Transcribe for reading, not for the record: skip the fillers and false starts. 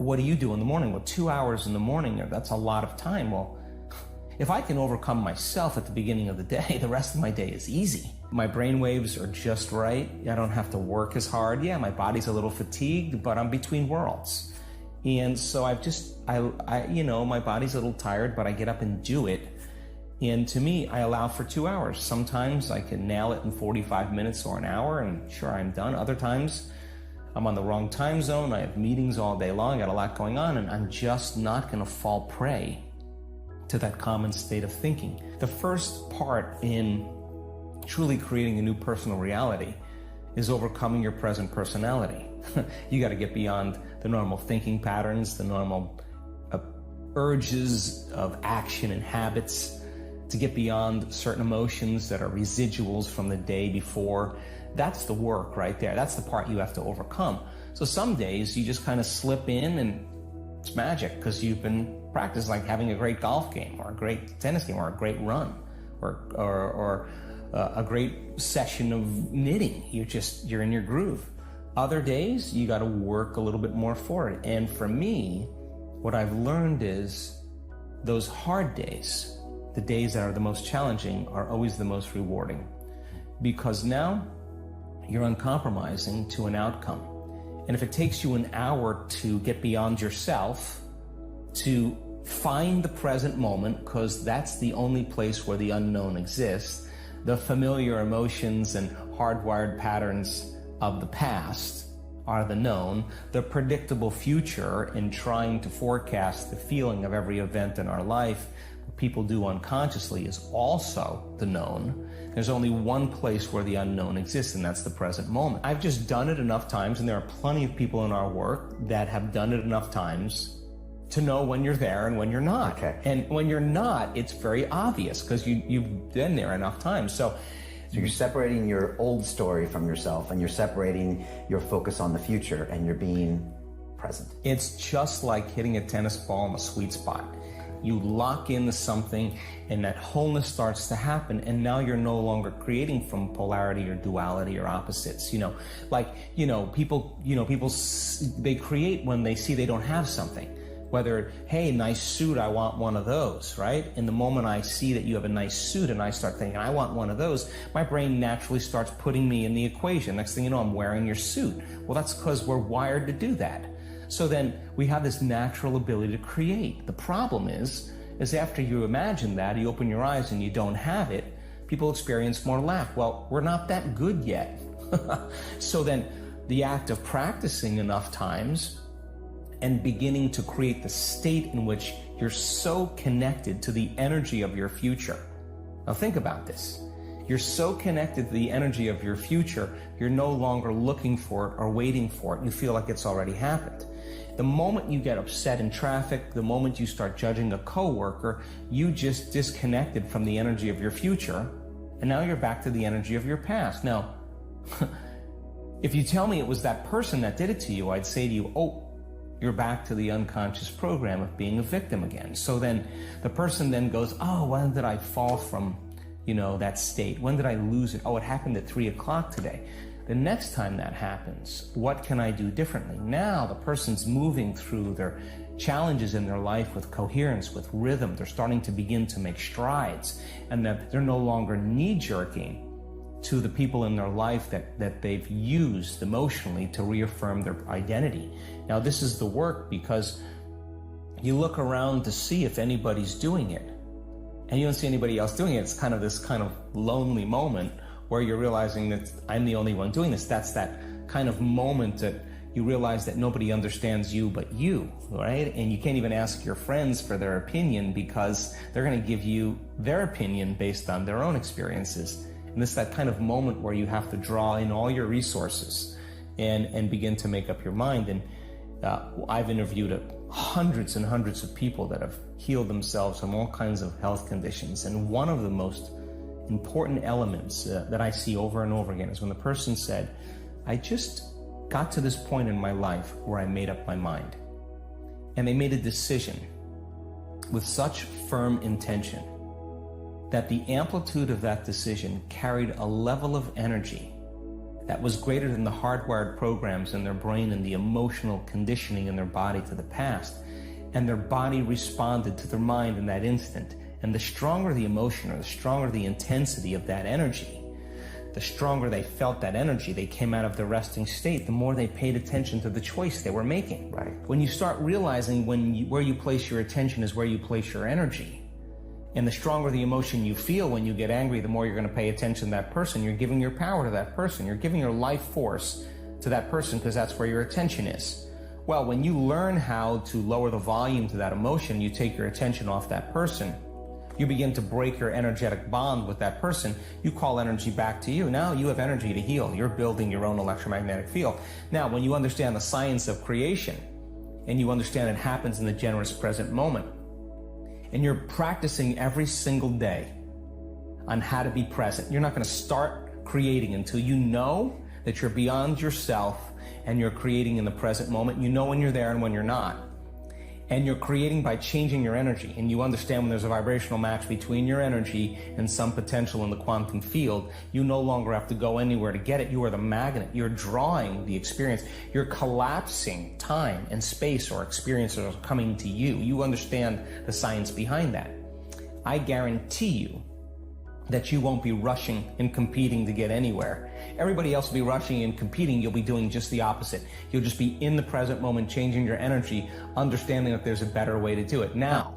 what do you do in the morning? Well, 2 hours in the morning, that's a lot of time. Well, if I can overcome myself at the beginning of the day, the rest of my day is easy. My brain waves are just right. I don't have to work as hard. Yeah, my body's a little fatigued, but I'm between worlds. And so my body's a little tired, but I get up and do it. And to me, I allow for 2 hours. Sometimes I can nail it in 45 minutes or an hour, and sure, I'm done. Other times, I'm on the wrong time zone. I have meetings all day long, got a lot going on, and I'm just not going to fall prey to that common state of thinking. The first part in truly creating a new personal reality is overcoming your present personality. You got to get beyond the normal thinking patterns, the normal urges of action and habits, to get beyond certain emotions that are residuals from the day before. That's the work right there. That's the part you have to overcome. So some days you just kind of slip in and it's magic because you've been practiced, like having a great golf game or a great tennis game or a great run or a great session of knitting. You're in your groove. Other days you got to work a little bit more for it. And for me, what I've learned is those hard days, the days that are the most challenging, are always the most rewarding, because now you're uncompromising to an outcome. And if it takes you an hour to get beyond yourself, to find the present moment, because that's the only place where the unknown exists, the familiar emotions and hardwired patterns of the past are the known, the predictable future in trying to forecast the feeling of every event in our life, what people do unconsciously, is also the known. There's only one place where the unknown exists, and that's the present moment. I've just done it enough times, and there are plenty of people in our work that have done it enough times to know when you're there and when you're not. Okay. And when you're not, it's very obvious because you've been there enough times. So you're separating your old story from yourself, and you're separating your focus on the future, and you're being present. It's just like hitting a tennis ball in a sweet spot. You lock into something and that wholeness starts to happen, and now you're no longer creating from polarity or duality or opposites. People they create when they see they don't have something. Whether, hey, nice suit, I want one of those, right? And the moment I see that you have a nice suit and I start thinking, I want one of those, my brain naturally starts putting me in the equation. Next thing you know, I'm wearing your suit. Well, that's because we're wired to do that. So then we have this natural ability to create. The problem is after you imagine that, you open your eyes and you don't have it, people experience more lack. Well, we're not that good yet. So then the act of practicing enough times and beginning to create the state in which you're so connected to the energy of your future. Now think about this. You're so connected to the energy of your future, you're no longer looking for it or waiting for it. You feel like it's already happened. The moment you get upset in traffic, the moment you start judging a coworker, you just disconnected from the energy of your future, and now you're back to the energy of your past. Now, if you tell me it was that person that did it to you, I'd say to you, oh, you're back to the unconscious program of being a victim again. So then the person then goes, oh, when did I fall from, that state? When did I lose it? Oh, it happened at 3 o'clock today. The next time that happens, what can I do differently? Now the person's moving through their challenges in their life with coherence, with rhythm. They're starting to begin to make strides, and that they're no longer knee-jerking to the people in their life that they've used emotionally to reaffirm their identity. Now, this is the work, because you look around to see if anybody's doing it, and you don't see anybody else doing it. It's kind of this kind of lonely moment where you're realizing that I'm the only one doing this. That's that kind of moment that you realize that nobody understands you but you, right? And you can't even ask your friends for their opinion because they're going to give you their opinion based on their own experiences. And it's that kind of moment where you have to draw in all your resources and begin to make up your mind. And I've interviewed hundreds and hundreds of people that have healed themselves from all kinds of health conditions. And one of the most important elements that I see over and over again is when the person said, I just got to this point in my life where I made up my mind. And they made a decision with such firm intention that the amplitude of that decision carried a level of energy that was greater than the hardwired programs in their brain and the emotional conditioning in their body to the past. And their body responded to their mind in that instant. And the stronger the emotion, or the stronger the intensity of that energy, the stronger they felt that energy, they came out of the resting state, the more they paid attention to the choice they were making. Right. When you start realizing where you place your attention is where you place your energy, and the stronger the emotion you feel when you get angry, the more you're going to pay attention to that person. You're giving your power to that person. You're giving your life force to that person because that's where your attention is. Well, when you learn how to lower the volume to that emotion, you take your attention off that person. You begin to break your energetic bond with that person. You call energy back to you. Now you have energy to heal. You're building your own electromagnetic field. Now, when you understand the science of creation, and you understand it happens in the generous present moment, and you're practicing every single day on how to be present, you're not going to start creating until you know that you're beyond yourself and you're creating in the present moment. You know when you're there and when you're not. And you're creating by changing your energy. And you understand when there's a vibrational match between your energy and some potential in the quantum field, you no longer have to go anywhere to get it. You are the magnet. You're drawing the experience. You're collapsing time and space, or experiences are coming to you. You understand the science behind that. I guarantee you that you won't be rushing and competing to get anywhere. Everybody else will be rushing and competing. You'll be doing just the opposite. You'll just be in the present moment, changing your energy, understanding that there's a better way to do it. Now,